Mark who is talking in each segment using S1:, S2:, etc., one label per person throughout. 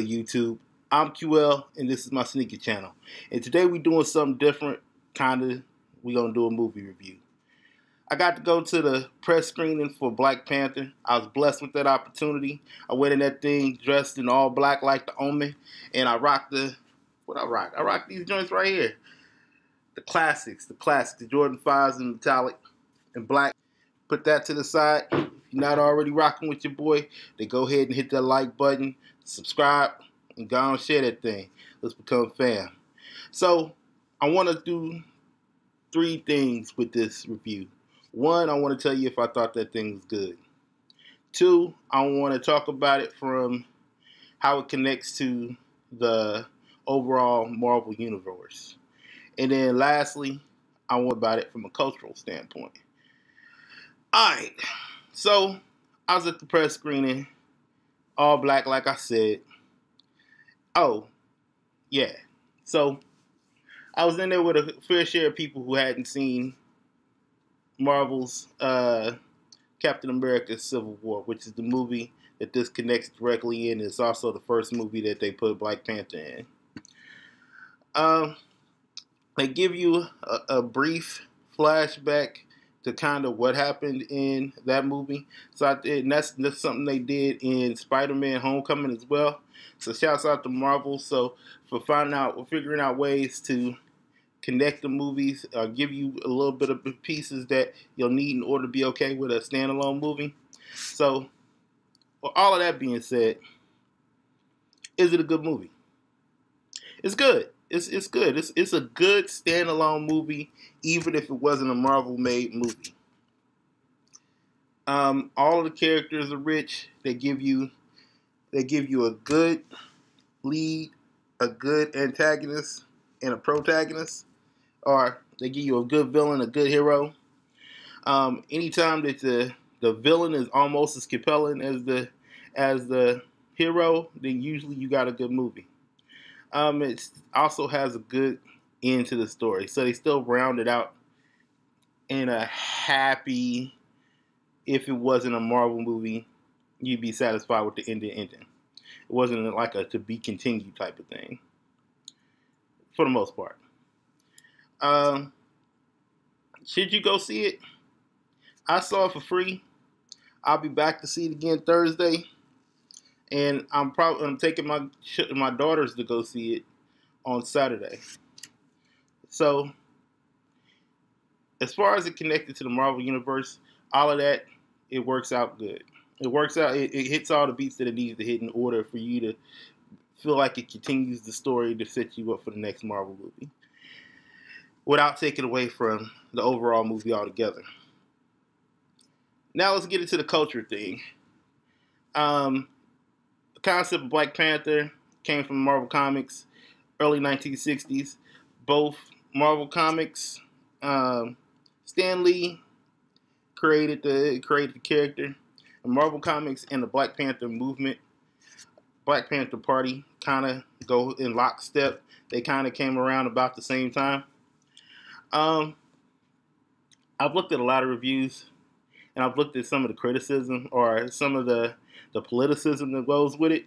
S1: good, YouTube? I'm QL, and this is my sneaker channel. And today we're doing something different, we're going to do a movie review. I got to go to the press screening for Black Panther. I was blessed with that opportunity. I went in that thing dressed in all black like the Omen, and I rocked I rocked these joints right here. The classics, the Jordan 5s in metallic and black. Put that to the side. If you're not already rocking with your boy, then go ahead and hit that like button, subscribe, and go and share that thing. Let's become fam. So, I want to do 3 things with this review. 1, I want to tell you if I thought that thing was good. 2, I want to talk about it from how it connects to the overall Marvel universe. And then lastly, I want about it from a cultural standpoint. Alright, so I was at the press screening, all black like I said. Oh, yeah. So I was in there with a fair share of people who hadn't seen Marvel's Captain America Civil War, which is the movie that this connects directly in. It's also the first movie that they put Black Panther in. They give you a brief flashback to kind of what happened in that movie. So that's something they did in Spider-Man Homecoming as well. So shouts out to Marvel. So for figuring out ways to connect the movies, give you a little bit of pieces that you'll need in order to be okay with a standalone movie. So, with all of that being said, is it a good movie? It's good. It's good. It's a good standalone movie, even if it wasn't a Marvel-made movie. All of the characters are rich. They give you a good lead, a good antagonist, and a protagonist. Or they give you a good villain, a good hero. Anytime that the villain is almost as compelling as the hero, then usually you got a good movie. It also has a good end to the story, so they still round it out in a happy. If it wasn't a Marvel movie, you'd be satisfied with the ending. It wasn't like a to be continued type of thing, for the most part. Should you go see it? I saw it for free. I'll be back to see it again Thursday, and I'm taking my daughters to go see it on Saturday. So, as far as it connected to the Marvel universe, all of that, it works out good. It works out. It hits all the beats that it needs to hit in order for you to feel like it continues the story to set you up for the next Marvel movie, without taking away from the overall movie altogether. Now let's get into the culture thing. The concept of Black Panther came from Marvel Comics, early 1960s. Both Marvel Comics, Stan Lee created the character. And Marvel Comics and the Black Panther movement, Black Panther Party, kind of go in lockstep. They kind of came around about the same time. I've looked at a lot of reviews, and I've looked at some of the criticism or some of the politicism that goes with it.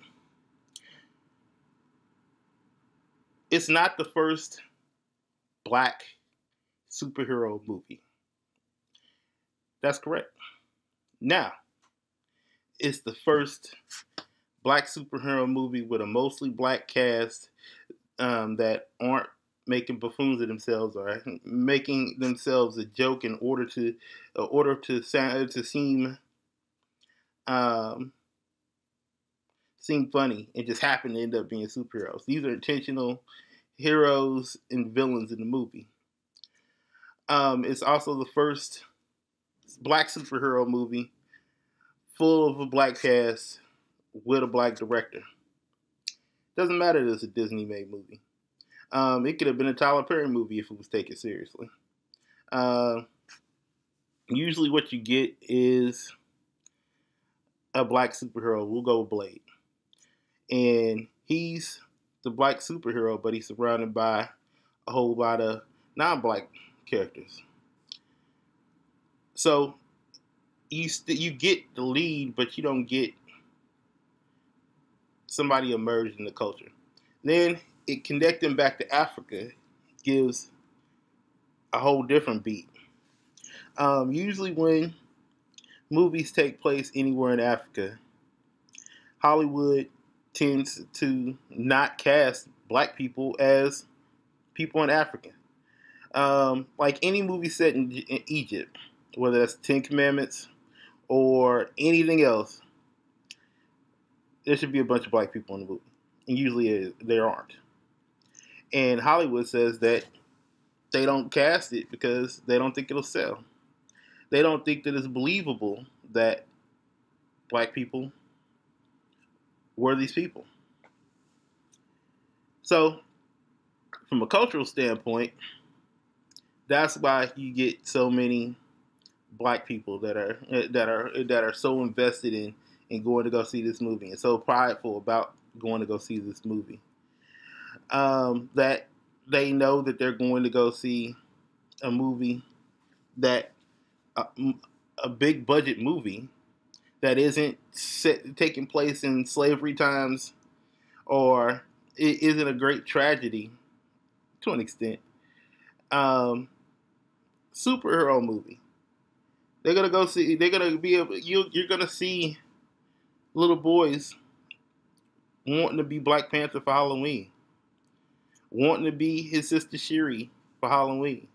S1: It's not the first black superhero movie. That's correct. Now, it's the first black superhero movie with a mostly black cast that aren't making buffoons of themselves or making themselves a joke in order to seem seem funny and just happen to end up being superheroes. These are intentional heroes and villains in the movie. It's also the first black superhero movie full of a black cast with a black director. Doesn't matter that it's a Disney-made movie. It could have been a Tyler Perry movie if it was taken seriously. Usually what you get is a black superhero. We'll go with Blade. And he's the black superhero, but he's surrounded by a whole lot of non-black characters. So you get the lead, but you don't get somebody emerged in the culture. Then it connecting back to Africa gives a whole different beat. Usually when movies take place anywhere in Africa, Hollywood tends to not cast black people as people in Africa. Like any movie set in Egypt, whether that's Ten Commandments or anything else, there should be a bunch of black people in the movie. And usually there aren't. And Hollywood says that they don't cast it because they don't think it'll sell. They don't think that it's believable that black people were these people. So, from a cultural standpoint, that's why you get so many black people that are so invested in going to go see this movie and so prideful about going to go see this movie. That they know that they're going to go see a movie that a big budget movie that isn't taking place in slavery times, or it isn't a great tragedy to an extent. Superhero movie. They're gonna go see. They're gonna be able. You're gonna see little boys wanting to be Black Panther for Halloween, wanting to be his sister Shuri for Halloween.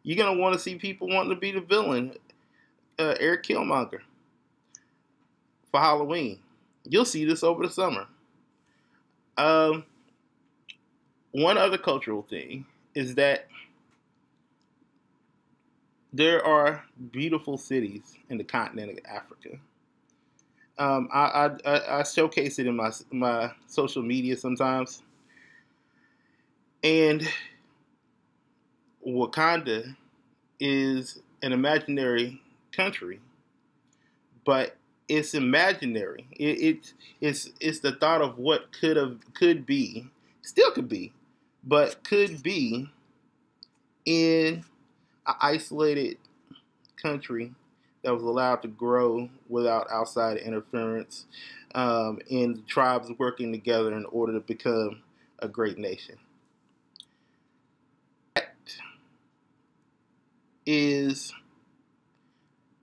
S1: You're gonna want to see people wanting to be the villain, Eric Killmonger, for Halloween. You'll see this over the summer. One other cultural thing is that there are beautiful cities in the continent of Africa. I showcase it in my social media sometimes, and Wakanda is an imaginary country, but it's imaginary. It's the thought of what could be, still could be, but could be in an isolated country that was allowed to grow without outside interference, and the tribes working together in order to become a great nation. That is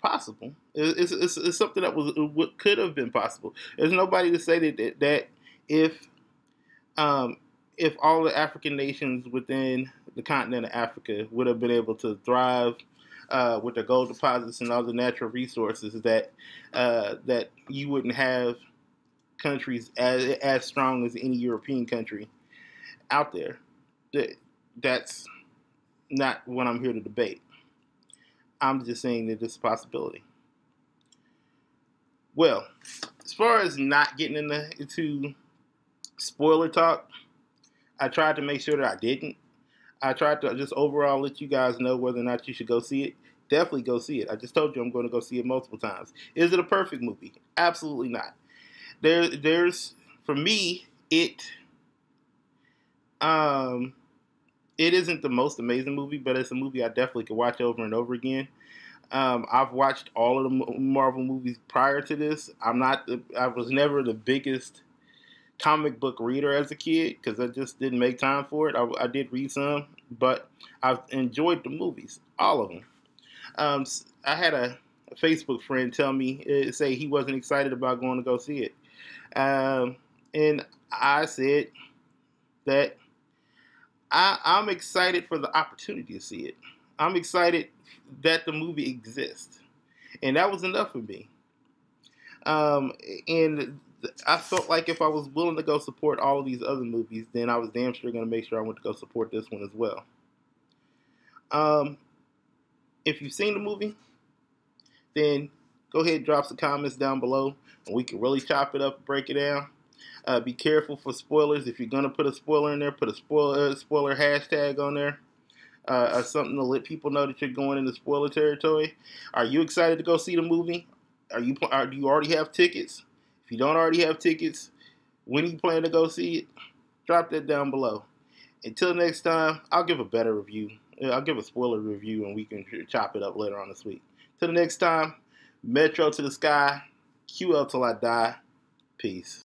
S1: possible. It's something that what could have been possible. There's nobody to say that if all the African nations within the continent of Africa would have been able to thrive with their gold deposits and other natural resources, that you wouldn't have countries as strong as any European country out there. That's not what I'm here to debate. I'm just saying that it's a possibility. Well, as far as not getting into spoiler talk, I tried to make sure that I didn't. I tried to just overall let you guys know whether or not you should go see it. Definitely go see it. I just told you I'm going to go see it multiple times. Is it a perfect movie? Absolutely not. There's for me, it isn't the most amazing movie, but it's a movie I definitely could watch over and over again. I've watched all of the Marvel movies prior to this. I was never the biggest comic book reader as a kid because I just didn't make time for it. I did read some, but I've enjoyed the movies, all of them. I had a Facebook friend tell me, say he wasn't excited about going to go see it. And I said that I'm excited for the opportunity to see it. I'm excited that the movie exists. And that was enough for me. And I felt like if I was willing to go support all of these other movies, then I was damn sure going to make sure I went to go support this one as well. If you've seen the movie, then go ahead and drop some comments down below, and we can really chop it up and break it down. Be careful for spoilers. If you're going to put a spoiler in there, put a spoiler hashtag on there. Or something to let people know that you're going into spoiler territory. Are you excited to go see the movie? Do you already have tickets? If you don't already have tickets, when you plan to go see it, drop that down below. Until next time, I'll give a better review. I'll give a spoiler review, and we can chop it up later on this week. Till the next time, Metro to the sky, QL till I die. Peace.